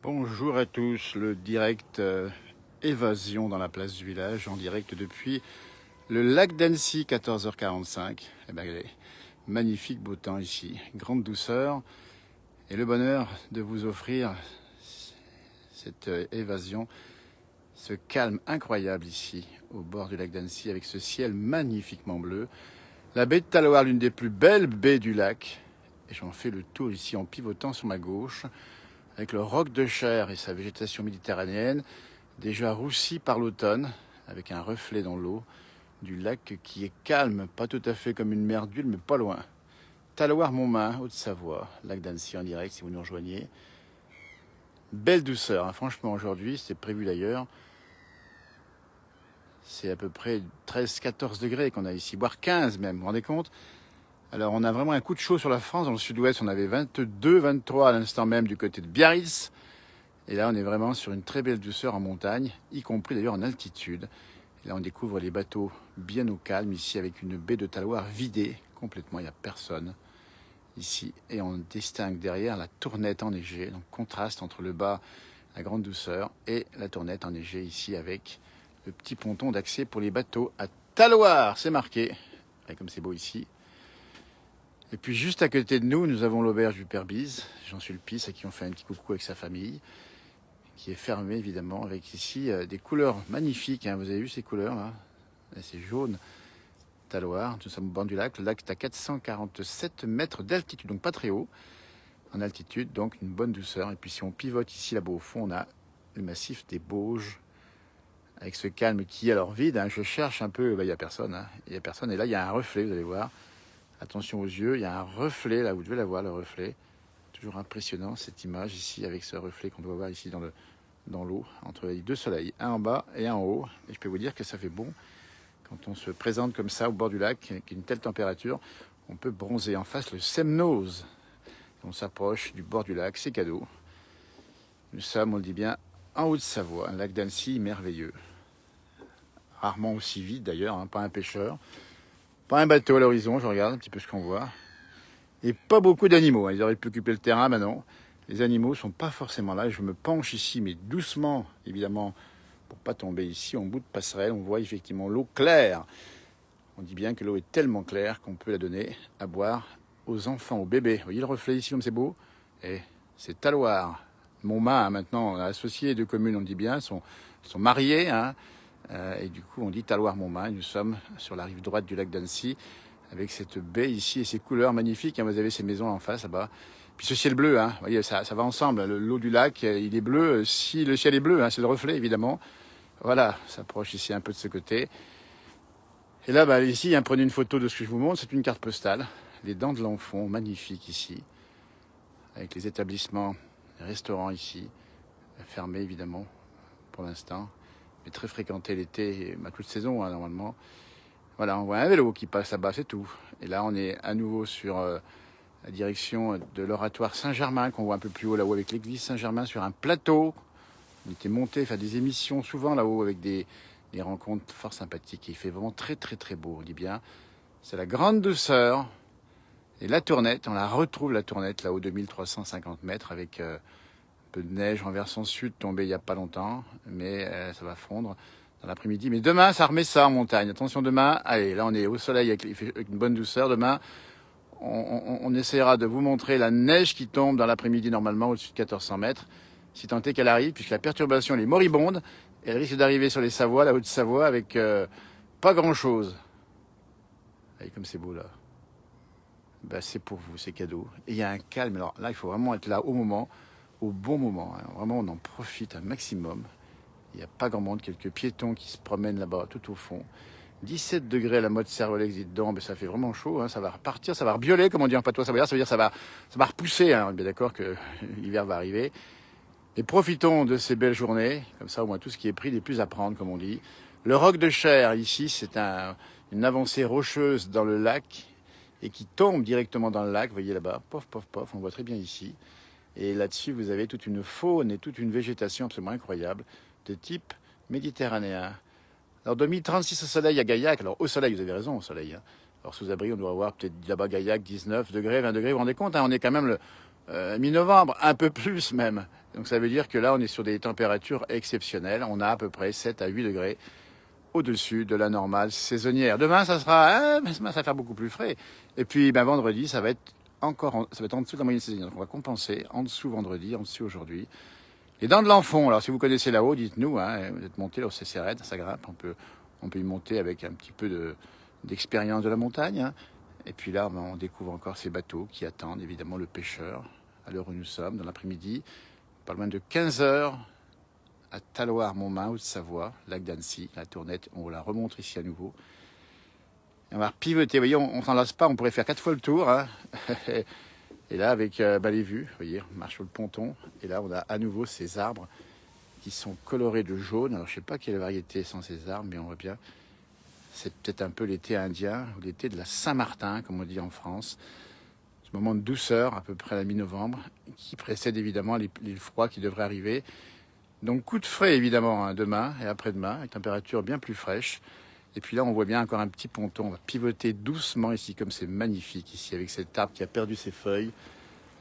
Bonjour à tous, le direct évasion dans la place du village, en direct depuis le lac d'Annecy, 14h45. Eh ben, magnifique beau temps ici, grande douceur et le bonheur de vous offrir cette évasion, ce calme incroyable ici, au bord du lac d'Annecy, avec ce ciel magnifiquement bleu. La baie de Talloires, l'une des plus belles baies du lac, et j'en fais le tour ici en pivotant sur ma gauche, avec le roc de Cher et sa végétation méditerranéenne, déjà roussi par l'automne, avec un reflet dans l'eau du lac qui est calme, pas tout à fait comme une mer d'huile, mais pas loin. Talloires-Montmain, Haute-Savoie, lac d'Annecy en direct si vous nous rejoignez. Belle douceur, hein. Franchement aujourd'hui, c'est prévu d'ailleurs. C'est à peu près 13-14 degrés qu'on a ici, voire 15 même, vous vous rendez compte? Alors on a vraiment un coup de chaud sur la France, dans le sud-ouest on avait 22-23 à l'instant même du côté de Biarritz. Et là on est vraiment sur une très belle douceur en montagne, y compris d'ailleurs en altitude. Et là on découvre les bateaux bien au calme ici avec une baie de Talloires vidée complètement, il n'y a personne ici. Et on distingue derrière la Tournette enneigée, donc contraste entre le bas, la grande douceur, et la Tournette enneigée ici avec le petit ponton d'accès pour les bateaux à Talloires, c'est marqué. Et comme c'est beau ici. Et puis juste à côté de nous, nous avons l'auberge du Père Bise, Jean-Sulpice, à qui on fait un petit coucou avec sa famille, qui est fermée évidemment, avec ici des couleurs magnifiques, hein. Vous avez vu ces couleurs là? C'est jaune, Talloires, nous sommes au bord du lac. Le lac est à 447 mètres d'altitude, donc pas très haut en altitude, donc une bonne douceur. Et puis si on pivote ici là-bas au fond, on a le massif des Bauges, avec ce calme qui est alors vide, hein. Je cherche un peu, il n'y a personne, hein. Il n'y a personne, et là il y a un reflet, vous allez voir. Attention aux yeux, il y a un reflet, là, vous devez la voir, le reflet. Toujours impressionnant, cette image ici, avec ce reflet qu'on doit voir ici dans l'eau, entre les deux soleils, un en bas et un en haut. Et je peux vous dire que ça fait bon. Quand on se présente comme ça au bord du lac, avec une telle température, on peut bronzer. En face, le Semnoz. On s'approche du bord du lac, c'est cadeau. Nous sommes, on le dit bien, en Haute-Savoie, un lac d'Annecy merveilleux. Rarement aussi vide d'ailleurs, hein, pas un pêcheur. Pas un bateau à l'horizon, je regarde un petit peu ce qu'on voit. Et pas beaucoup d'animaux, hein. Ils auraient pu occuper le terrain, mais non. Les animaux sont pas forcément là. Je me penche ici, mais doucement, évidemment, pour pas tomber ici. En bout de passerelle, on voit effectivement l'eau claire. On dit bien que l'eau est tellement claire qu'on peut la donner à boire aux enfants, aux bébés. Vous voyez le reflet ici, comme c'est beau? Et c'est Talloires. Montmain, hein, maintenant, associé de communes, on dit bien, sont mariés, hein. Et du coup, on dit Talloires-Montmain. Nous sommes sur la rive droite du lac d'Annecy, avec cette baie ici et ces couleurs magnifiques. Hein, vous avez ces maisons en face là-bas. Puis ce ciel bleu, hein, vous voyez, ça va ensemble. L'eau du lac, il est bleu. Si le ciel est bleu, hein, c'est le reflet, évidemment. Voilà, ça approche ici un peu de ce côté. Et là, bah, ici, hein, prenez une photo de ce que je vous montre. C'est une carte postale. Les Dents de l'Enfant, magnifique ici. Avec les établissements, les restaurants ici, fermés évidemment, pour l'instant. Mais très fréquenté l'été, toute saison, hein, normalement. Voilà, on voit un vélo qui passe là-bas, c'est tout. Et là, on est à nouveau sur la direction de l'oratoire Saint-Germain, qu'on voit un peu plus haut là-haut avec l'église Saint-Germain, sur un plateau. On était monté faire des émissions souvent là-haut avec des rencontres fort sympathiques. Et il fait vraiment très très très beau, on dit bien. C'est la grande douceur. Et la Tournette, on la retrouve la Tournette là-haut, 2350 mètres, avec un peu de neige en versant sud tombée il n'y a pas longtemps. Mais ça va fondre dans l'après-midi. Mais demain, ça remet ça en montagne. Attention demain, allez, là on est au soleil avec une bonne douceur. Demain, on essaiera de vous montrer la neige qui tombe dans l'après-midi normalement au-dessus de 1400 mètres, si tant est qu'elle arrive, puisque la perturbation elle est moribonde. Elle risque d'arriver sur les Savoies, la Haute-Savoie, avec pas grand-chose. Allez, comme c'est beau là. Ben, c'est pour vous, c'est cadeau. Et il y a un calme. Alors là, il faut vraiment être là au moment, au bon moment, hein. Vraiment, on en profite un maximum. Il n'y a pas grand monde, quelques piétons qui se promènent là-bas, tout au fond. 17 degrés à la mode Servolex, dites donc, mais ça fait vraiment chaud, hein. Ça va repartir, ça va rebioler, comme on dit en patois savoyard. Ça veut dire ça va repousser, hein. On est bien d'accord que l'hiver va arriver. Et profitons de ces belles journées, comme ça au moins tout ce qui est pris n'est plus à prendre, comme on dit. Le roc de Cher, ici, c'est une avancée rocheuse dans le lac et qui tombe directement dans le lac, vous voyez là-bas, pof, pof, pof, on voit très bien ici. Et là-dessus, vous avez toute une faune et toute une végétation absolument incroyable, de type méditerranéen. Alors, 2036 au soleil à Gaillac. Alors, au soleil, vous avez raison, au soleil, hein. Alors, sous abri, on doit avoir peut-être là-bas Gaillac, 19 degrés, 20 degrés. Vous vous rendez compte, hein, on est quand même le mi-novembre, un peu plus même. Donc ça veut dire que là, on est sur des températures exceptionnelles. On a à peu près 7 à 8 degrés au-dessus de la normale saisonnière. Demain, ça va faire beaucoup plus frais. Et puis, ben, vendredi, ça va être ça va être en dessous de la moyenne saisonnière. Donc on va compenser en dessous vendredi, en dessous aujourd'hui. Les dents de l'Enfant, alors si vous connaissez là-haut, dites-nous, hein, vous êtes monté là, c'est raide, ça grimpe, on peut y monter avec un petit peu d'expérience de la montagne. Hein. Et puis là, ben, on découvre encore ces bateaux qui attendent évidemment le pêcheur à l'heure où nous sommes, dans l'après-midi, pas loin de 15 heures, à Taloir-Montmain, Haute-Savoie, lac d'Annecy, la tournette, on la remontre ici à nouveau. Et on va pivoter, vous voyez, on s'en lasse pas, on pourrait faire 4 fois le tour. Hein. Et là, avec les vues, vous voyez, on marche sur le ponton. Et là, on a à nouveau ces arbres qui sont colorés de jaune. Alors, je ne sais pas quelle variété sont ces arbres, mais on voit bien. C'est peut-être un peu l'été indien, ou l'été de la Saint-Martin, comme on dit en France. Ce moment de douceur, à peu près à la mi-novembre, qui précède évidemment les froids qui devraient arriver. Donc, coup de frais, évidemment, hein, demain et après-demain, avec température bien plus fraîche. Et puis là, on voit bien encore un petit ponton. On va pivoter doucement ici, comme c'est magnifique ici, avec cet arbre qui a perdu ses feuilles,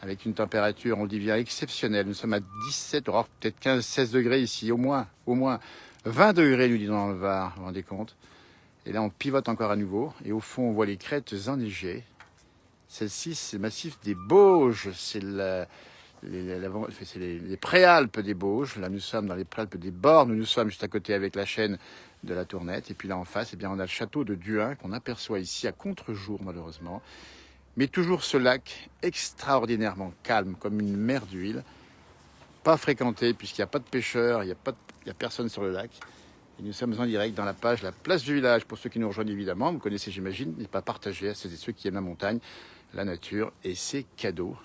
avec une température, on le dit bien, exceptionnelle. Nous sommes à 17, peut-être 15, 16 degrés ici, au moins 20 degrés, nous disons dans le Var, vous vous rendez compte. Et là, on pivote encore à nouveau. Et au fond, on voit les crêtes enneigées. Celle-ci, c'est le massif des Bauges. C'est les préalpes des Bauges. Là, nous sommes dans les préalpes des Bornes. Nous sommes juste à côté avec la chaîne de la Tournette. Et puis là, en face, eh bien, on a le château de Duin qu'on aperçoit ici à contre-jour, malheureusement. Mais toujours ce lac extraordinairement calme, comme une mer d'huile. Pas fréquenté, puisqu'il n'y a pas de pêcheurs, il n'y a personne sur le lac. Et nous sommes en direct dans la page La Place du Village. Pour ceux qui nous rejoignent, évidemment, vous connaissez, j'imagine, n'hésitez pas à partager à ceux et ceux qui aiment la montagne, la nature et ses cadeaux.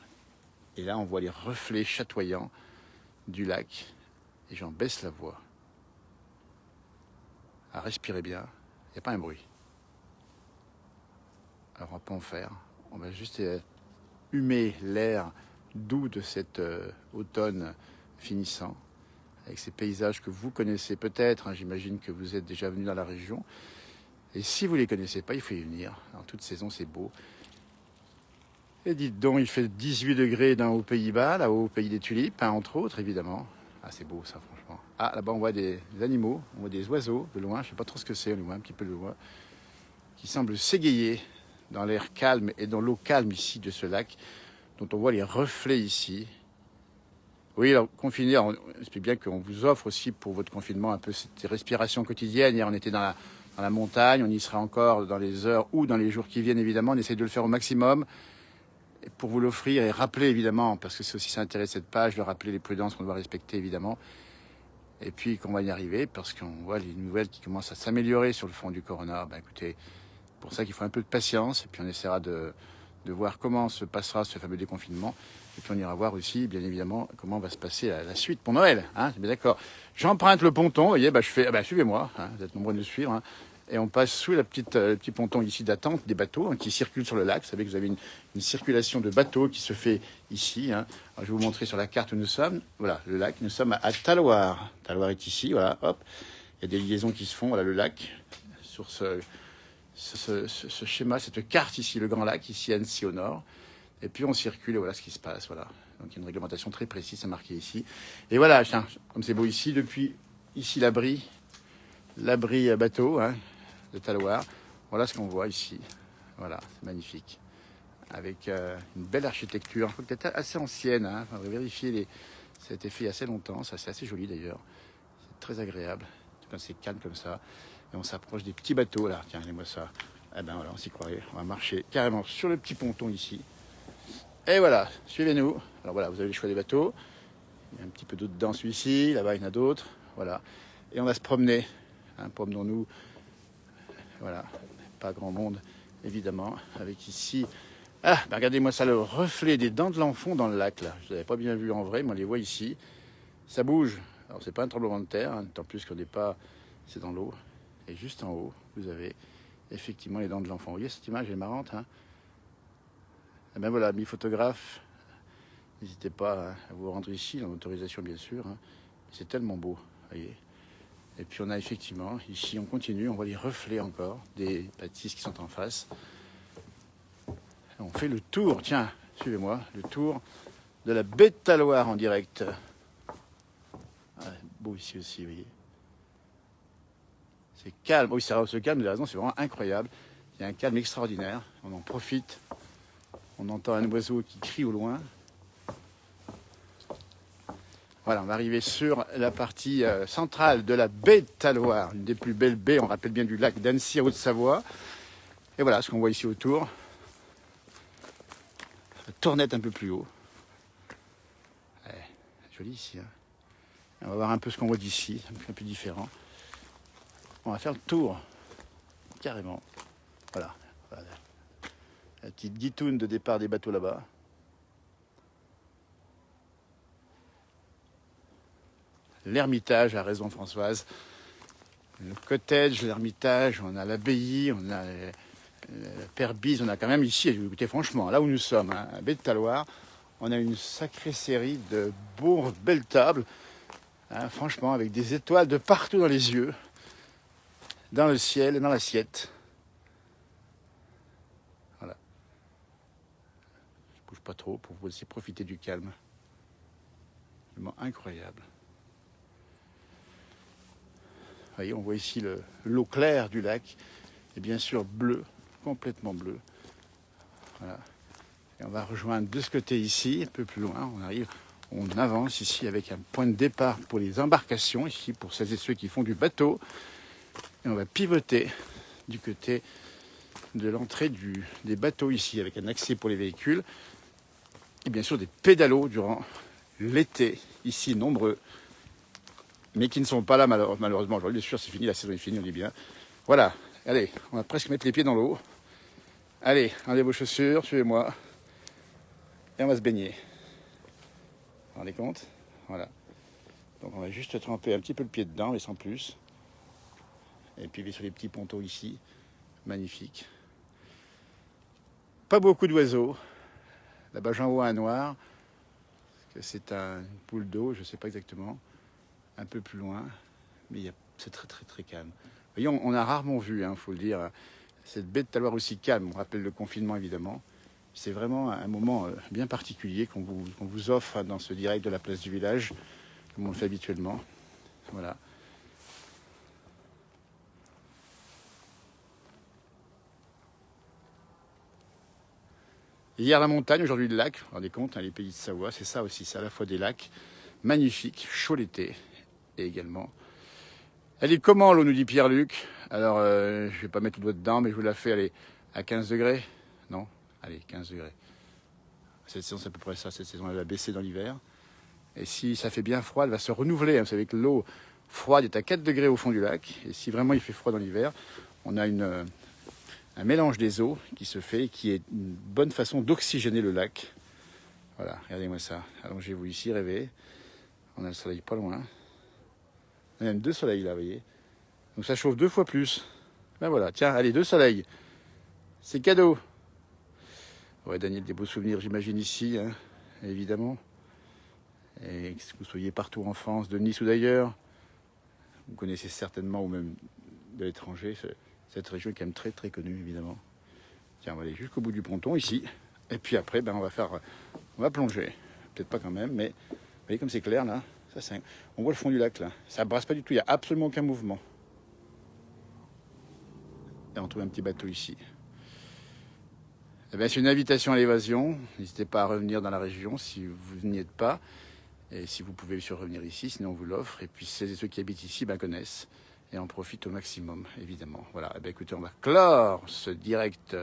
Et là, on voit les reflets chatoyants du lac. Et j'en baisse la voix. À respirer bien. Il n'y a pas un bruit. Alors, on va pas en faire. On va juste humer l'air doux de cet automne finissant, avec ces paysages que vous connaissez peut-être. Hein, j'imagine que vous êtes déjà venu dans la région. Et si vous ne les connaissez pas, il faut y venir. En toute saison, c'est beau. Et dites donc, il fait 18 degrés aux Pays-Bas, là-haut au pays des tulipes, hein, entre autres, évidemment. Ah, c'est beau, ça, franchement. Ah, là-bas, on voit des animaux, on voit des oiseaux de loin. Je ne sais pas trop ce que c'est, on les voit un petit peu de loin, qui semblent s'égayer dans l'air calme et dans l'eau calme ici de ce lac, dont on voit les reflets ici. Oui, alors, confiné, on espère bien qu'on vous offre aussi pour votre confinement un peu cette respiration quotidienne. Hier, on était dans la montagne, on y sera encore dans les heures ou dans les jours qui viennent, évidemment. On essaie de le faire au maximum. Et pour vous l'offrir et rappeler, évidemment, parce que c'est aussi ça l'intérêt de cette page, de rappeler les prudences qu'on doit respecter, évidemment. Et puis qu'on va y arriver, parce qu'on voit les nouvelles qui commencent à s'améliorer sur le fond du corona. Ben, écoutez, pour ça qu'il faut un peu de patience, et puis on essaiera de voir comment se passera ce fameux déconfinement. Et puis on ira voir aussi, bien évidemment, comment va se passer la suite pour Noël. Hein, c'est bien d'accord. J'emprunte le ponton, vous voyez, suivez-moi, hein, vous êtes nombreux de me suivre. Hein, et on passe sous le petit ponton ici d'attente des bateaux hein, qui circulent sur le lac. Vous savez que vous avez une circulation de bateaux qui se fait ici. Hein. Alors, je vais vous montrer sur la carte où nous sommes. Voilà, le lac. Nous sommes à Taloir. Taloir est ici, voilà, hop. Il y a des liaisons qui se font, voilà, le lac, sur ce schéma, cette carte ici, le Grand Lac, ici Annecy au nord. Et puis on circule et voilà ce qui se passe, voilà. Donc il y a une réglementation très précise, c'est marqué ici. Et voilà, tiens, comme c'est beau ici, depuis ici l'abri bateau, hein, de Taloir. Voilà ce qu'on voit ici. Voilà, c'est magnifique. Avec une belle architecture, peut-être assez ancienne. Hein. On va vérifier ça a été fait il y a assez longtemps. Ça, c'est assez joli d'ailleurs. C'est très agréable. Quand c'est calme comme ça. Et on s'approche des petits bateaux là. Tiens, regardez-moi ça. Eh ben voilà, on s'y croirait. On va marcher carrément sur le petit ponton ici. Et voilà, suivez-nous. Alors voilà, vous avez le choix des bateaux. Il y a un petit peu d'eau dedans celui-ci. Là-bas, il y en a d'autres. Voilà. Et on va se promener. Hein, promenons-nous. Voilà. Pas grand monde, évidemment. Avec ici. Ah, ben regardez-moi ça, le reflet des dents de l'Enfant dans le lac là. Je ne l'avais pas bien vu en vrai, mais on les voit ici. Ça bouge. Alors c'est pas un tremblement de terre, hein, tant plus qu'on n'est pas. C'est dans l'eau. Et juste en haut, vous avez effectivement les dents de l'Enfant. Vous voyez, cette image est marrante. Hein, et ben voilà, amis photographes, n'hésitez pas à vous rendre ici, dans l'autorisation bien sûr. Hein. C'est tellement beau, voyez. Et puis on a effectivement, ici on continue, on voit les reflets encore des bâtisses qui sont en face. Et on fait le tour, tiens, suivez-moi, le tour de la baie de Taloir en direct. beau ici aussi, vous voyez. C'est calme. Oui, ça se calme, vous avez raison, c'est vraiment incroyable. Il y a un calme extraordinaire. On en profite. On entend un oiseau qui crie au loin. Voilà, on va arriver sur la partie centrale de la baie de Talloires, une des plus belles baies, on rappelle bien du lac d'Annecy, Haute-Savoie. Et voilà ce qu'on voit ici autour. La tournette un peu plus haut. Ouais, joli ici. Hein. On va voir un peu ce qu'on voit d'ici, un peu différent. On va faire le tour, carrément. Voilà. Voilà. La petite guitoune de départ des bateaux là-bas. L'Ermitage, a raison Françoise. Le cottage, l'Ermitage, on a l'abbaye, on a la Perbise, on a quand même ici, écoutez franchement, là où nous sommes, hein, à baie de Talloires, on a une sacrée série de belles tables, hein, franchement, avec des étoiles de partout dans les yeux, dans le ciel et dans l'assiette. Voilà. Je bouge pas trop pour vous aussi profiter du calme. Vraiment incroyable. Vous voyez, on voit ici l'eau claire du lac, et bien sûr bleu, complètement bleu. Voilà. Et on va rejoindre de ce côté ici, un peu plus loin, on avance ici avec un point de départ pour les embarcations, ici pour celles et ceux qui font du bateau. Et on va pivoter du côté de l'entrée des bateaux ici, avec un accès pour les véhicules. Et bien sûr des pédalos durant l'été, ici nombreux. Mais qui ne sont pas là malheureusement aujourd'hui. Bien sûr, c'est fini, la saison est finie, on dit bien. Voilà, allez, on va presque mettre les pieds dans l'eau. Allez, enlevez vos chaussures, suivez-moi. Et on va se baigner. Vous vous rendez compte? Voilà. Donc on va juste tremper un petit peu le pied dedans, mais sans plus. Et puis sur les petits pontos ici. Magnifique. Pas beaucoup d'oiseaux. Là-bas j'en vois un noir. C'est une poule d'eau, je ne sais pas exactement. Un peu plus loin, mais c'est très très très calme. Vous voyez, on a rarement vu, faut le dire, cette baie de Talloires aussi calme. On rappelle le confinement évidemment. C'est vraiment un moment bien particulier qu'on vous offre dans ce direct de la place du village, comme on le fait habituellement. Voilà. Hier la montagne, aujourd'hui le lac. Vous vous rendez compte, les pays de Savoie, c'est ça aussi, c'est à la fois des lacs magnifiques, chaud l'été. Et également. Elle est comment l'eau, nous dit Pierre-Luc? Alors, je ne vais pas mettre le doigt dedans, mais je vous la fais, allez, à 15 degrés. Non? Allez, 15 degrés. Cette saison, c'est à peu près ça. Cette saison, elle va baisser dans l'hiver. Et si ça fait bien froid, elle va se renouveler. Vous savez que l'eau froide est à 4 degrés au fond du lac. Et si vraiment il fait froid dans l'hiver, on a un mélange des eaux qui se fait, qui est une bonne façon d'oxygéner le lac. Voilà, regardez-moi ça. Allongez-vous ici, rêvez. On a le soleil pas loin. Il y a même 2 soleils là, vous voyez. Donc ça chauffe 2 fois plus. Ben voilà, tiens, allez, 2 soleils. C'est cadeau. Ouais, Daniel, des beaux souvenirs, j'imagine, ici, hein, évidemment. Et que vous soyez partout en France, de Nice ou d'ailleurs, vous connaissez certainement, ou même de l'étranger, cette région est quand même très très connue, évidemment. Tiens, on va aller jusqu'au bout du ponton, ici. Et puis après, on va plonger. Peut-être pas quand même, mais vous voyez comme c'est clair, là. On voit le fond du lac là, ça brasse pas du tout, il n'y a absolument aucun mouvement. Et on trouve un petit bateau ici. Eh bien, c'est une invitation à l'évasion, n'hésitez pas à revenir dans la région si vous n'y êtes pas, et si vous pouvez sur revenir ici, sinon on vous l'offre, et puis celles et ceux qui habitent ici connaissent, et en profitent au maximum, évidemment. Voilà, eh bien, écoutez, on va clore ce direct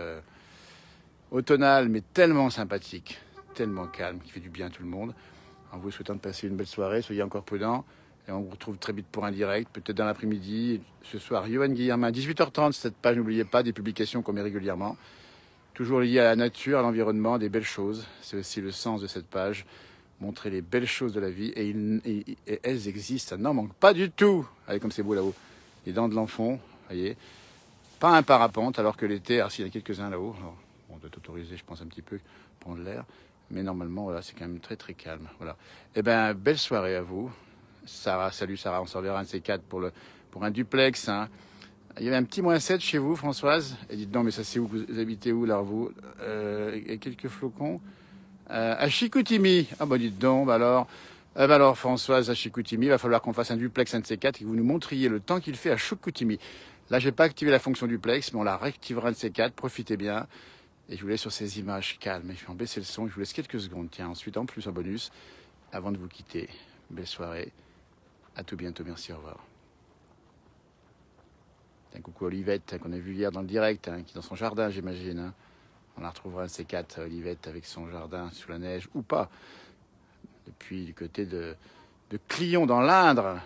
automnal, mais tellement sympathique, tellement calme, qui fait du bien à tout le monde. En vous souhaitant de passer une belle soirée, soyez encore prudents. Et on vous retrouve très vite pour un direct, peut-être dans l'après-midi. Ce soir, Johan Guillermin, 18h30, cette page, n'oubliez pas, des publications qu'on met régulièrement. Toujours liées à la nature, à l'environnement, des belles choses. C'est aussi le sens de cette page. Montrer les belles choses de la vie. Et elles existent, ça n'en manque pas du tout. Allez, comme c'est beau là-haut. Les dents de l'enfant, vous voyez. Pas un parapente, alors que l'été, s'il y en a quelques-uns là-haut. On doit t'autoriser, je pense, un petit peu, prendre l'air. Mais normalement, voilà, c'est quand même très très calme. Voilà. Eh bien, belle soirée à vous. Sarah, salut Sarah, on s'en verra un de ces 4 pour un duplex. Hein. Il y avait un petit -7 chez vous, Françoise. Et dites non, mais ça c'est où? Vous habitez où là, vous? Et quelques flocons. À Chicoutimi. Ah bah dites donc, alors. Eh ben alors, Françoise, à Chicoutimi, il va falloir qu'on fasse un duplex, un de ces quatre, et que vous nous montriez le temps qu'il fait à Chicoutimi. Là, j'ai pas activé la fonction duplex, mais on la réactivera un de ces quatre. Profitez bien. Et je vous laisse sur ces images calmes. Et je vais en baisser le son. Je vous laisse quelques secondes. Tiens, ensuite, en plus, en bonus, avant de vous quitter. Belle soirée. À tout bientôt. Merci. Au revoir. Un coucou à Olivette, qu'on a vu hier dans le direct, qui est dans son jardin, j'imagine. On la retrouvera un de ces quatre, Olivette, avec son jardin sous la neige, ou pas. Depuis du côté de Clion, dans l'Indre.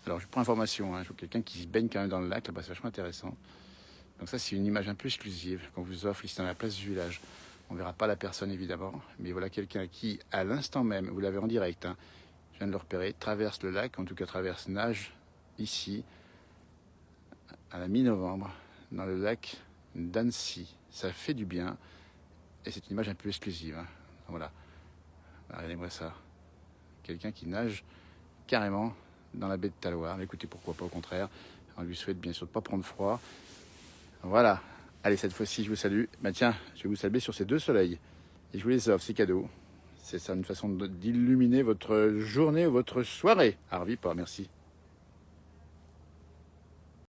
Alors, je prends information, je vois quelqu'un qui se baigne quand même dans le lac, là-bas, c'est vachement intéressant. Donc ça, c'est une image un peu exclusive qu'on vous offre ici dans la place du village. On ne verra pas la personne, évidemment, mais voilà quelqu'un qui, à l'instant même, vous l'avez en direct, je viens de le repérer, traverse le lac, en tout cas nage ici, à la mi-novembre, dans le lac d'Annecy. Ça fait du bien, et c'est une image un peu exclusive. Voilà, regardez-moi ça. Quelqu'un qui nage carrément dans la baie de Taloir. Écoutez, pourquoi pas, au contraire. On lui souhaite bien sûr de ne pas prendre froid. Voilà. Allez, cette fois-ci, je vous salue. Bah tiens, je vais vous saluer sur ces deux soleils. Et je vous les offre, c'est cadeau. C'est ça, une façon d'illuminer votre journée ou votre soirée. Harvey, pas, merci.